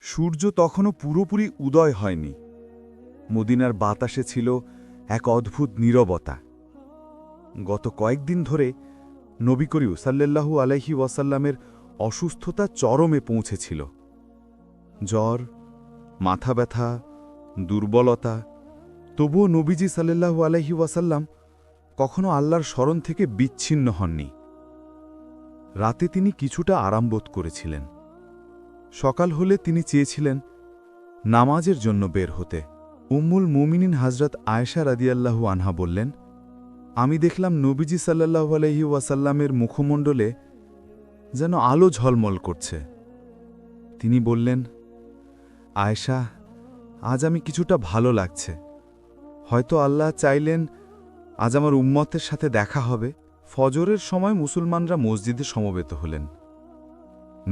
সূর্য তখনও পুরোপুরি উদয় হয়নি। মদিনার বাতাসে ছিল এক অদ্ভুত নীরবতা। গত কয়েকদিন ধরে নবী করিম সাল্লাল্লাহু আলাইহি ওয়াসাল্লামের অসুস্থতা চরমে পৌঁছেছিল। জ্বর, মাথা ব্যথা, দুর্বলতা। তবুও নবীজি সাল্লাল্লাহু আলাইহি ওয়াসাল্লাম কখনো আল্লাহর স্মরণ থেকে বিচ্ছিন্ন হননি। রাতে তিনি কিছুটা আরাম বোধ করেছিলেন। সকাল হলে তিনি চেয়েছিলেন নামাজের জন্য বের হতে। উম্মুল মুমিনিন হযরত আয়েশা রাদিয়াল্লাহু আনহা বললেন, আমি দেখলাম নবীজি সাল্লাল্লাহু আলাইহি ওয়াসাল্লামের মুখমণ্ডলে যেন আলো ঝলমল করছে। তিনি বললেন, আয়েশা, আজ আমি কিছুটা ভালো লাগছে। হয়তো আল্লাহ চাইলেন আজ আমার উম্মতের সাথে দেখা হবে। ফজরের সময় মুসলমানরা মসজিদে সমবেত হলেন।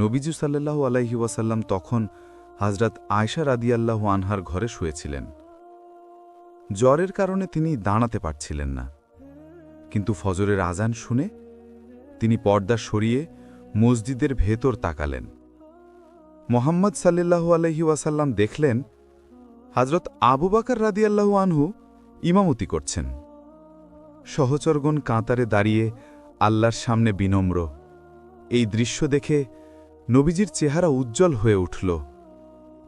নবীজি সাল্লাল্লাহু আলাইহি ওয়াসাল্লাম তখন হযরত আয়েশা রাদিয়াল্লাহু আনহার ঘরে শুয়েছিলেন। জ্বরের কারণে তিনি দাঁড়াতে পারছিলেন না, কিন্তু ফজরের আজান শুনে তিনি পর্দা সরিয়ে মসজিদের ভেতর তাকালেন। মুহাম্মদ সাল্লাল্লাহু আলাইহি ওয়াসাল্লাম দেখলেন হযরত আবু বকর রাদিয়াল্লাহু আনহু ইমামতি করছেন। সহচরগণ কাতারে দাঁড়িয়ে আল্লাহর সামনে বিনম্র। এই দৃশ্য দেখে নবীজির চেহারা উজ্জ্বল হয়ে উঠল।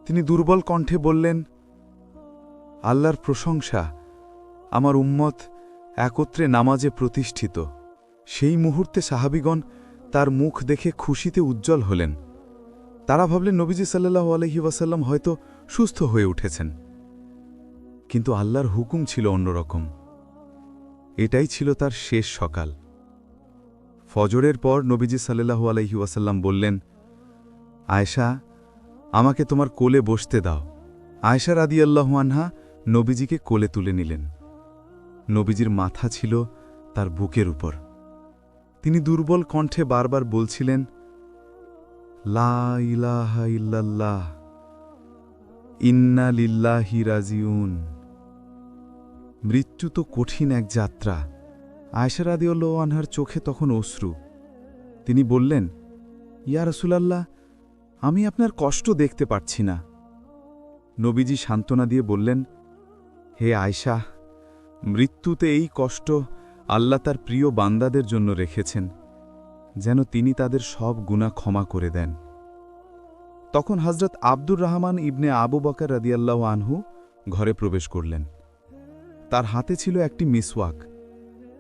তিনি দুর্বল কণ্ঠে বললেন, আল্লাহর প্রশংসা, আমার উম্মত একত্রে নামাজে প্রতিষ্ঠিত। সেই মুহূর্তে সাহাবীগণ তার মুখ দেখে খুশিতে উজ্জ্বল হলেন। তারা ভাবলেন নবীজি সাল্লাল্লাহু আলাইহি ওয়াসাল্লাম হয়তো সুস্থ হয়ে উঠেছেন। কিন্তু আল্লাহর হুকুম ছিল অন্যরকম। এটাই ছিল তার শেষ সকাল। ফজরের পর নবীজি সাল্লাল্লাহু আলাইহি ওয়াসাল্লাম বললেন, আয়েশা, আমাকে তোমার কোলে বসতে দাও। আয়েশা রাদিয়াল্লাহু আনহা নবীজিকে কোলে তুলে নিলেন। নবীজির মাথা ছিল তার বুকের উপর। তিনি দুর্বল কণ্ঠে বারবার বলছিলেন, লা ইলাহা ইল্লাল্লাহ, ইন্না লিল্লাহি রাজিউন। মৃত্যু তো কঠিন এক যাত্রা। আয়েশা রাদিয়াল্লাহু আনহার চোখে তখন অশ্রু। তিনি বললেন, ইয়া রাসূলাল্লাহ, আমি আপনার কষ্ট দেখতে পাচ্ছি না। নবীজি সান্ত্বনা দিয়ে বললেন, হে আয়েশা, মৃত্যুতে এই কষ্ট আল্লাহ তার প্রিয় বান্দাদের জন্য রেখেছেন, যেন তিনি তাদের সব গুনাহ ক্ষমা করে দেন। তখন হযরত আব্দুর রহমান ইবনে আবু বকর রাদিয়াল্লাহু আনহু ঘরে প্রবেশ করলেন। তার হাতে ছিল একটি মিসওয়াক,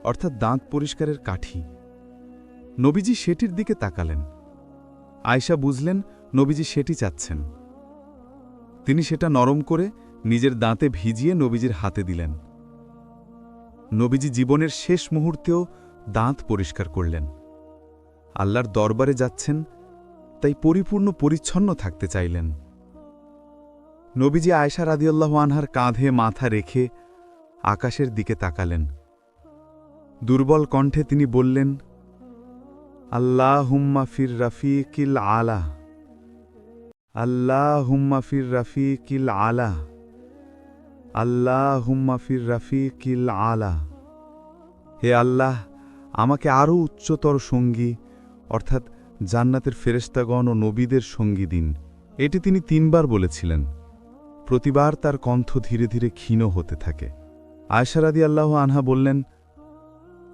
অর্থাৎ দাঁত পরিষ্কারের কাঠি। নবীজি সেটির দিকে তাকালেন। আয়েশা বুঝলেন নবীজি সেটি চাচ্ছেন। তিনি সেটা নরম করে নিজের দাঁতে ভিজিয়ে নবীজির হাতে দিলেন। নবীজি জীবনের শেষ মুহূর্তেও দাঁত পরিষ্কার করলেন। আল্লাহর দরবারে যাচ্ছেন, তাই পরিপূর্ণ পরিচ্ছন্ন থাকতে চাইলেন। নবীজি আয়েশা রাদিয়াল্লাহু আনহার কাঁধে মাথা রেখে আকাশের দিকে তাকালেন। দুর্বল কণ্ঠে তিনি বললেন, আল্লাহুম্মা ফির রাফিকিল আলা, আল্লাহুম্মা ফির রাফিকিল আলা, আল্লাহুম্মা ফির রাফিকিল আলা। হে আল্লাহ, আমাকে আরও উচ্চতর সঙ্গী অর্থাৎ জান্নাতের ফেরেশতাগণ ও নবীদের সঙ্গী দিন। এটি তিনি 3 বার বলেছিলেন। প্রতিবার তার কণ্ঠ ধীরে ধীরে ক্ষীণ হতে থাকে। আয়েশা রাদিয়াল্লাহু আনহা বললেন,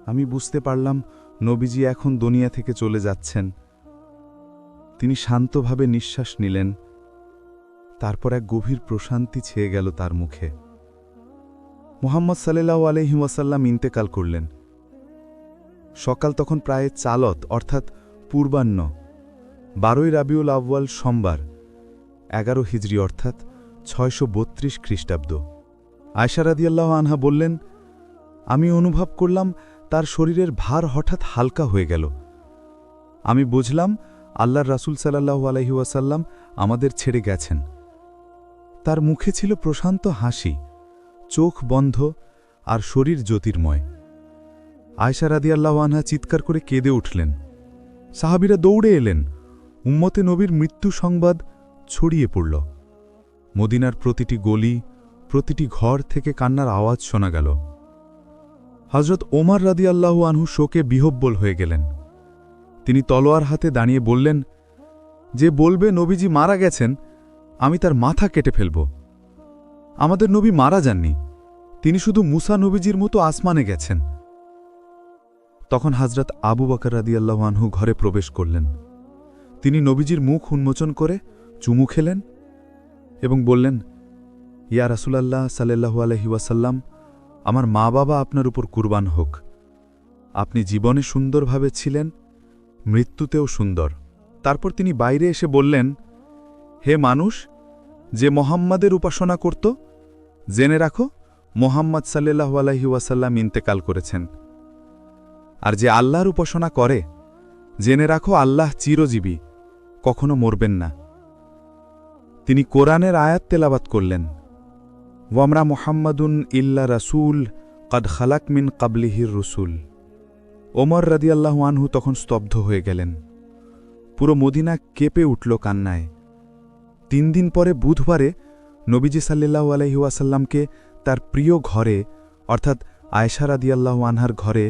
আমি বুঝতে পারলাম নবীজি এখন দুনিয়া থেকে চলে যাচ্ছেন। তিনি শান্তভাবে নিঃশ্বাস নিলেন। তারপর এক গভীর প্রশান্তি ছেয়ে গেল তার মুখে। মুহাম্মদ সাল্লাল্লাহু আলাইহি ওয়াসাল্লাম ইন্তেকাল করলেন। সকাল তখন প্রায় চালত অর্থাৎ পূর্বাহ্ন। 12ই রাবিউল আউয়াল সোমবার, 11 হিজরি অর্থাৎ 632 খ্রিস্টাব্দ। আয়েশা রাদিয়াল্লাহু আনহা বললেন, আমি অনুভব করলাম তার শরীরের ভার হঠাৎ হালকা হয়ে গেল। আমি বুঝলাম আল্লাহর রাসূল সাল্লাল্লাহু আলাইহি ওয়াসাল্লাম আমাদের ছেড়ে গেছেন। তার মুখে ছিল প্রশান্ত হাসি, চোখ বন্ধ আর শরীর জ্যোতির্ময়। আয়েশা রাদিয়াল্লাহু আনহা চিৎকার করে কেঁদে উঠলেন। সাহাবীরা দৌড়ে এলেন। উম্মতে নবীর মৃত্যু সংবাদ ছড়িয়ে পড়ল। মদিনার প্রতিটি গলি, প্রতিটি ঘর থেকে কান্নার আওয়াজ শোনা গেল। হযরত ওমর রাদিয়াল্লাহু আনহু শোকে বিহ্বল হয়ে গেলেন। তিনি তলোয়ার হাতে দাঁড়িয়ে বললেন, যে বলবে নবীজি মারা গেছেন আমি তার মাথা কেটে ফেলব। আমাদের নবী মারা যাননি, তিনি শুধু মুসা নবীজির মতো আসমানে গেছেন। তখন হযরত আবু বকর রাদিয়াল্লাহু আনহু ঘরে প্রবেশ করলেন। তিনি নবীজির মুখ উন্মোচন করে চুমু খেলেন এবং বললেন, ইয়া রাসূলুল্লাহ সাল্লাল্লাহু আলাইহি ওয়াসাল্লাম, আমার মা বাবা আপনার উপর কুরবান হোক। আপনি জীবনে সুন্দরভাবে ছিলেন, মৃত্যুতেও সুন্দর। তারপর তিনি বাইরে এসে বললেন, হে মানুষ, যে মোহাম্মদের উপাসনা করত, জেনে রাখো মোহাম্মদ সাল্লাল্লাহু আলাইহি ওয়াসাল্লাম ইন্তেকাল করেছেন। আর যে আল্লাহর উপাসনা করে, জেনে রাখো আল্লাহ চিরজীবী, কখনো মরবেন না। তিনি কোরআনের আয়াত তেলাওয়াত করলেন, ওয়ামরা মুহাম্মাদুন ইল্লা রাসূল কদ খালাক মিন ক্বাবলিহির রুসুল। ওমর রাদিয়াল্লাহু আনহু তখন স্তব্ধ হয়ে গেলেন। পুরো মদিনা কেঁপে উঠল কান্নায়। 3 দিন পরে বুধবারে নবীজি সাল্লাল্লাহু আলাইহি ওয়াসাল্লামকে তার প্রিয় ঘরে অর্থাৎ আয়েশা রাদিয়াল্লাহু আনহার ঘরে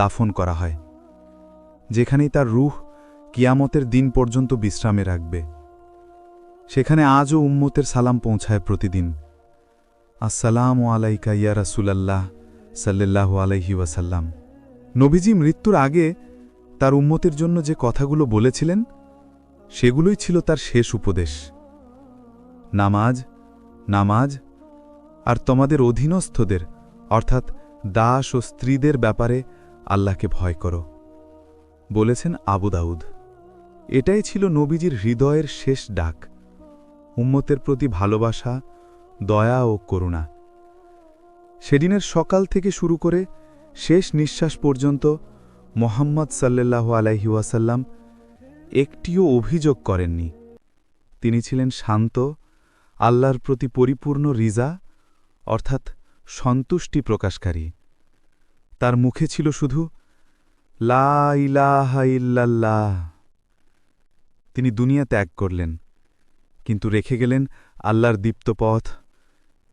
দাফন করা হয়, যেখানেই তার রূহ কিয়ামতের দিন পর্যন্ত বিশ্রামে রাখবে। সেখানে আজও উম্মতের সালাম পৌঁছায় প্রতিদিন, আসসালামু আলাইকা ইয়া রাসূলাল্লাহ সাল্লাল্লাহু আলাইহি ওয়াসাল্লাম। নবীজি মৃত্যুর আগে তার উম্মতের জন্য যে কথাগুলো বলেছিলেন, সেগুলোই ছিল তার শেষ উপদেশ। নামাজ, নামাজ আর তোমাদের অধীনস্থদের অর্থাৎ দাস ও স্ত্রীদের ব্যাপারে আল্লাহকে ভয় করো, বলেছেন আবু দাউদ। এটাই ছিল নবীজির হৃদয়ের শেষ ডাক, উম্মতের প্রতি ভালোবাসা, দয়া ও করুণা। সেদিনের সকাল থেকে শুরু করে শেষ নিঃশ্বাস পর্যন্ত মুহাম্মদ সাল্লাল্লাহু আলাইহি ওয়াসাল্লাম একটিও অভিযোগ করেননি। তিনি ছিলেন শান্ত, আল্লাহর প্রতি পরিপূর্ণ রিজা অর্থাৎ সন্তুষ্টি প্রকাশকারী। তার মুখে ছিল শুধু লা ইলাহা ইল্লাল্লাহ। তিনি দুনিয়া ত্যাগ করলেন, কিন্তু রেখে গেলেন আল্লাহর দীপ্ত পথ,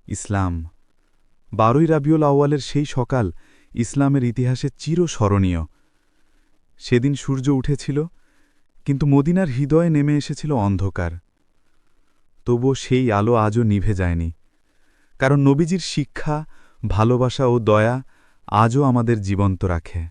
ইসলাম। 12ই রাবিউল আউয়ালের সেই সকাল ইসলামের ইতিহাসে চিরস্মরণীয়। সেদিন সূর্য উঠেছিল, কিন্তু মদিনার হৃদয়ে নেমে এসেছিল অন্ধকার। তবুও সেই আলো আজও নিভে যায়নি, কারণ নবীজির শিক্ষা, ভালোবাসা ও দয়া আজও আমাদের জীবন্ত রাখে।